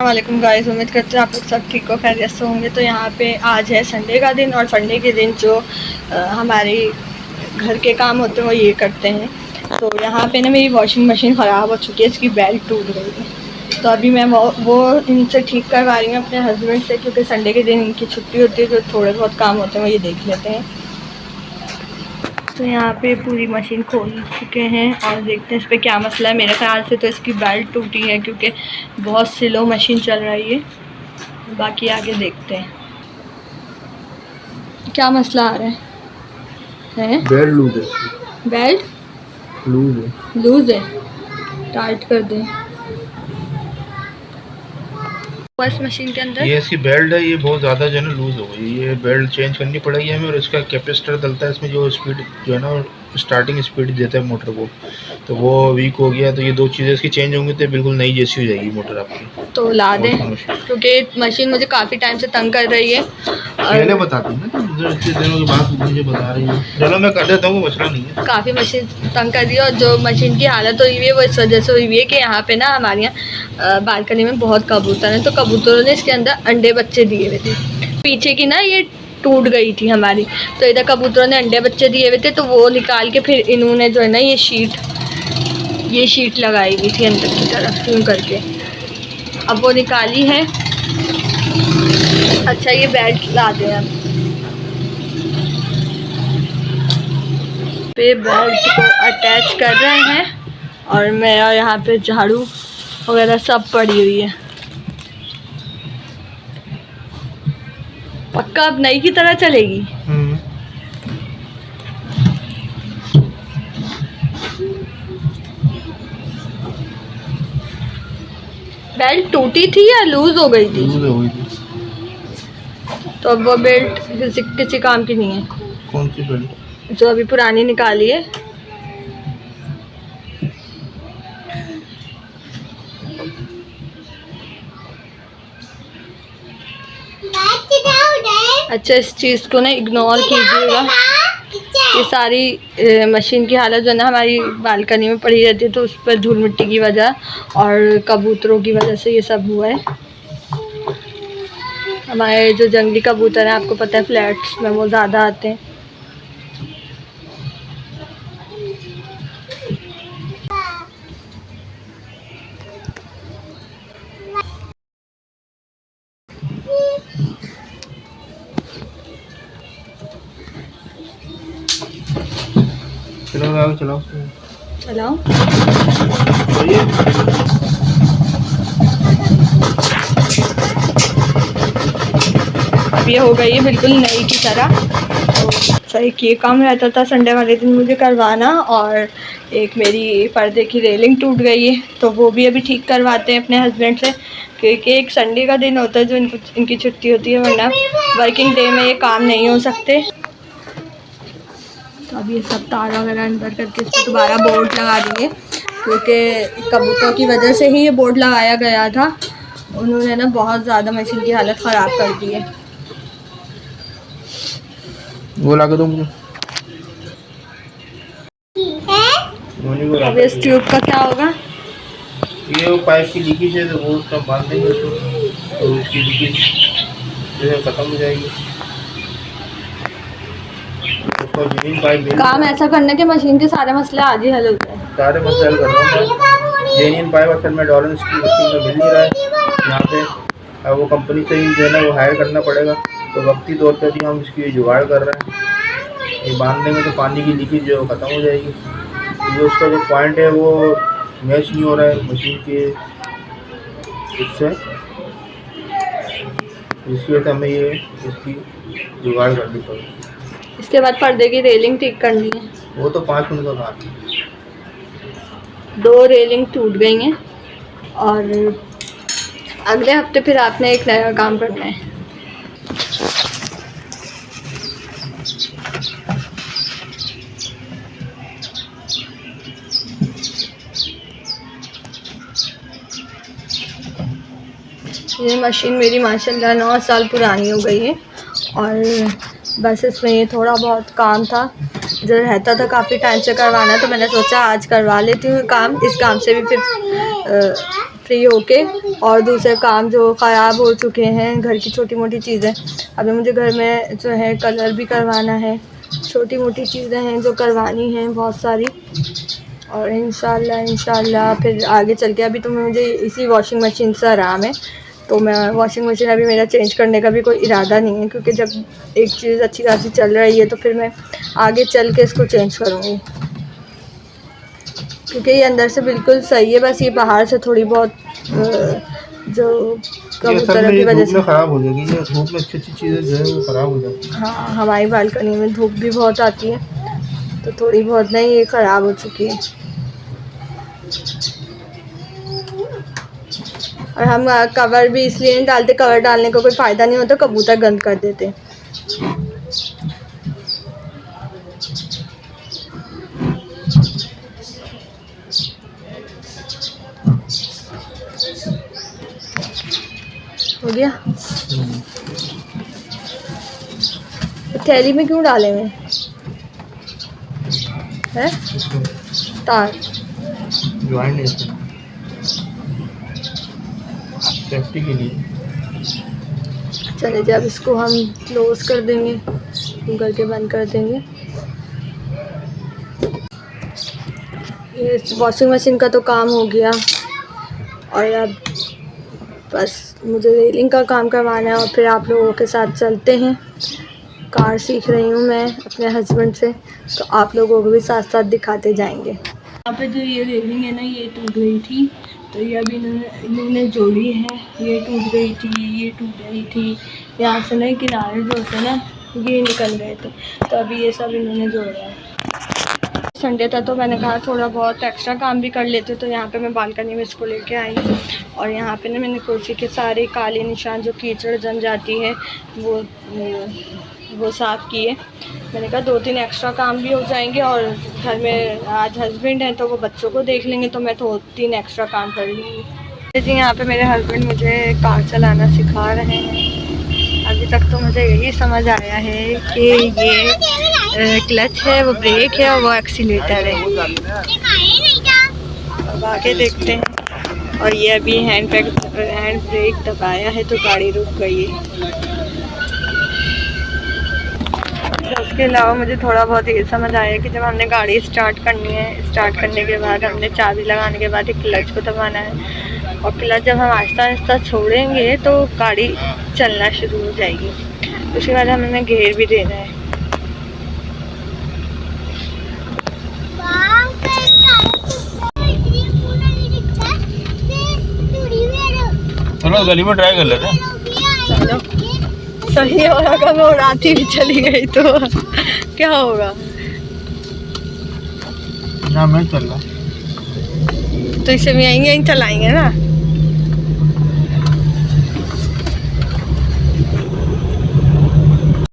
वालेकुम गाइस, उम्मीद करते हैं आप लोग सब ठीक हो, खैरियत से होंगे। तो यहाँ पे आज है संडे का दिन और संडे के दिन जो हमारे घर के काम होते हैं वो ये करते हैं। तो यहाँ पे ना मेरी वॉशिंग मशीन ख़राब हो चुकी है, इसकी बेल्ट टूट गई है। तो अभी मैं वो इनसे ठीक करवा रही हूँ अपने हस्बैंड से, क्योंकि संडे के दिन इनकी छुट्टी होती है, जो थोड़े बहुत काम होते हैं वो ये देख लेते हैं। तो यहाँ पे पूरी मशीन खोल चुके हैं और देखते हैं इस पर क्या मसला है। मेरे ख्याल से तो इसकी बेल्ट टूटी है, क्योंकि बहुत स्लो मशीन चल रही है। बाकी आगे देखते हैं क्या मसला आ रहा है। बेल्ट लूज है। बेल्ट लूज है, टाइट कर दें। बस मशीन के अंदर ये इसकी बेल्ट है, ये बहुत ज़्यादा जो है ना लूज़ हो गई। ये बेल्ट चेंज करनी पड़ेगी हमें। और इसका कैपेसिटर डलता है इसमें, जो स्पीड जो है ना स्टार्टिंग स्पीड देता है मोटर को, तो वो वीक हो गया। तो ये दो चीज़ें इसकी चेंज होंगी तो बिल्कुल नई जैसी हो जाएगी मोटर आपकी। तो ला दें, क्योंकि मशीन मुझे काफ़ी टाइम से तंग कर रही है। पहले बताती ना, तो इतने दिनों के बाद मुझे बता रही है। चलो मैं कर देता हूँ, मसला नहीं है। काफ़ी मशीन तंग कर रही है, और जो मशीन की हालत हुई हुई है वो इस वजह से हुई हुई है कि यहाँ पे ना हमारे यहाँ बालकनी में बहुत कबूतर हैं। तो कबूतरों ने इसके अंदर अंडे बच्चे दिए हुए थे। पीछे की ना ये टूट गई थी हमारी, तो इधर कबूतरों ने अंडे बच्चे दिए हुए थे, तो वो निकाल के फिर इन्होंने जो है ना ये शीट लगाई हुई थी अंदर की तरफ यूँ करके। अब वो निकाली है। अच्छा, ये बेल्ट ला दें अब। पे बेल्ट को अटैच कर रहे हैं, और मेरा यहाँ पे झाड़ू वगैरह सब पड़ी हुई है। पक्का अब नई की तरह चलेगी। बेल्ट टूटी थी या लूज हो गई थी? लूज हो गई थी। तो अब वो बेल्ट किसी काम की नहीं है। कौन सी बेल्ट? जो अभी पुरानी निकाली है। अच्छा, इस चीज़ को ना इग्नोर कीजिएगा। ये सारी मशीन की हालत जो है ना हमारी बालकनी में पड़ी रहती है, तो उस पर धूल मिट्टी की वजह और कबूतरों की वजह से ये सब हुआ है। हमारे जो जंगली कबूतर हैं, आपको पता है फ्लैट्स में वो ज़्यादा आते हैं। चलाओ चलाओ चलाओ। अब ये हो गई है बिल्कुल नई की तरह। तो सही ये काम रहता था संडे वाले दिन मुझे करवाना। और एक मेरी पर्दे की रेलिंग टूट गई है, तो वो भी अभी ठीक करवाते हैं अपने हस्बैंड से, क्योंकि एक संडे का दिन होता है जो इनकी छुट्टी होती है, वरना वर्किंग डे में ये काम नहीं हो सकते। तो अब ये सब तार वगैरह अंदर करके इस पर दोबारा बोर्ड लगा देंगे, क्योंकि कबूतरों की वजह से ही ये बोर्ड लगाया गया था। उन्होंने ना बहुत ज़्यादा मशीन की हालत ख़राब कर दी है। वो लगा दो मुझे। अब इस ट्यूब का क्या होगा? ये वो पाइप की लीकेज है, तो वो उसका बांध देंगे उसको, तो उसकी लीकेज खत्म हो जाएगी। उसको जेन्युइन पाइप काम ऐसा करने के मशीन के सारे मसले आज ही हल हो जाए। सारे मसले हल कर दूँगा। जेन्युइन पाइप असल में डॉलेंस की मशीन में मिल नहीं रहा है यहाँ पे। अब वो कंपनी से ही जो है ना वो हायर करना पड़ेगा। तो वक्ती तौर पर भी हम इसकी जुगाड़ कर रहे हैं। ये बांध देंगे तो पानी की लीकेज जो ख़त्म हो जाएगी। ये उसका जो पॉइंट है वो मैच नहीं हो रहा है मशीन के इससे, इसकी वजह से हमें ये इसकी जुगाड़ करनी पड़ेगी। इसके बाद पर्दे की रेलिंग ठीक करनी है। वो तो 5 मिनट का काम है। 2 रेलिंग टूट गई हैं, और अगले हफ्ते फिर आपने एक नया काम करना है। ये मशीन मेरी माशाल्लाह 9 साल पुरानी हो गई है, और बस इसमें ये थोड़ा बहुत काम था जो रहता था काफ़ी टाइम से करवाना, तो मैंने सोचा आज करवा लेती हूँ काम। इस काम से भी फ्री होके और दूसरे काम जो ख़राब हो चुके हैं, घर की छोटी मोटी चीज़ें, अभी मुझे घर में जो है कलर भी करवाना है, छोटी मोटी चीज़ें हैं जो करवानी हैं बहुत सारी। और इंशाल्लाह फिर आगे चल के, अभी तो मुझे इसी वॉशिंग मशीन से आराम है, तो मैं वॉशिंग मशीन अभी मेरा चेंज करने का भी कोई इरादा नहीं है, क्योंकि जब एक चीज़ अच्छी खासी चल रही है तो फिर मैं आगे चल के इसको चेंज करूँगी, क्योंकि ये अंदर से बिल्कुल सही है, बस ये बाहर से थोड़ी बहुत जो कबूतरों की वजह से ख़राब हो जाएगी। ये धूप में अच्छी चीज़ें जो है वो ख़राब हो जाती है। हाँ, हमारी बालकनी में धूप भी बहुत आती है, तो थोड़ी बहुत नहीं ये ख़राब हो चुकी है। और हम कवर भी इसलिए नहीं डालते, कवर डालने का कोई फ़ायदा नहीं होता, कबूतर गंद कर देते। हो गया। थैली में क्यों डाले हुए हैं? तार ज्वाइन नहीं होता, सेफ्टी के लिए। चले जब इसको हम क्लोज कर देंगे, करके बंद कर देंगे। ये वॉशिंग मशीन का तो काम हो गया, और अब बस मुझे रेलिंग का काम करवाना है, और फिर आप लोगों के साथ चलते हैं। कार सीख रही हूँ मैं अपने हस्बैंड से, तो आप लोगों को भी साथ साथ दिखाते जाएंगे। यहाँ पे जो ये रेलिंग है ना, ये टूट गई थी, तो ये अभी इन्होंने जोड़ी है। ये टूट गई थी, ये टूट गई थी, यहाँ से ना किनारे जो होते हैं ना, ये निकल गए थे, तो अभी ये सब इन्होंने जोड़ा है। संडे था तो मैंने कहा थोड़ा बहुत एक्स्ट्रा काम भी कर लेते, तो यहाँ पे मैं बालकनी में इसको लेके आई, और यहाँ पे ना मैंने कुर्सी के सारे काले निशान जो कीचड़ जम जाती है वो साफ़ किए। मैंने कहा 2-3 एक्स्ट्रा काम भी हो जाएंगे, और घर में आज हस्बैंड हैं तो वो बच्चों को देख लेंगे, तो मैं 2-3 एक्स्ट्रा काम कर लूँगी। जी यहाँ पे मेरे हस्बैंड मुझे कार चलाना सिखा रहे हैं। अभी तक तो मुझे यही समझ आया है कि ये क्लच है, वो ब्रेक है, और वो एक्सीलेटर है। अब आगे देखते हैं। और ये अभी हैंड ब्रेक दबाया है तो गाड़ी रुक गई है। उसके अलावा मुझे थोड़ा बहुत ये समझ आया कि जब हमने गाड़ी स्टार्ट करनी है, स्टार्ट करने के बाद हमने चाबी लगाने के बाद एक क्लच को दबाना है, और क्लच जब हम आहिस्ता आहिस्ता छोड़ेंगे तो गाड़ी चलना शुरू हो जाएगी। उसके बाद हमें घेर भी देना है। चलो गली में ट्राई कर लेते हैं। चलो सही हो, अगर मैं उड़ाती भी चली गई तो क्या होगा? ना मैं चल रहा, तो इसे भी यहीं चलाएंगे ना।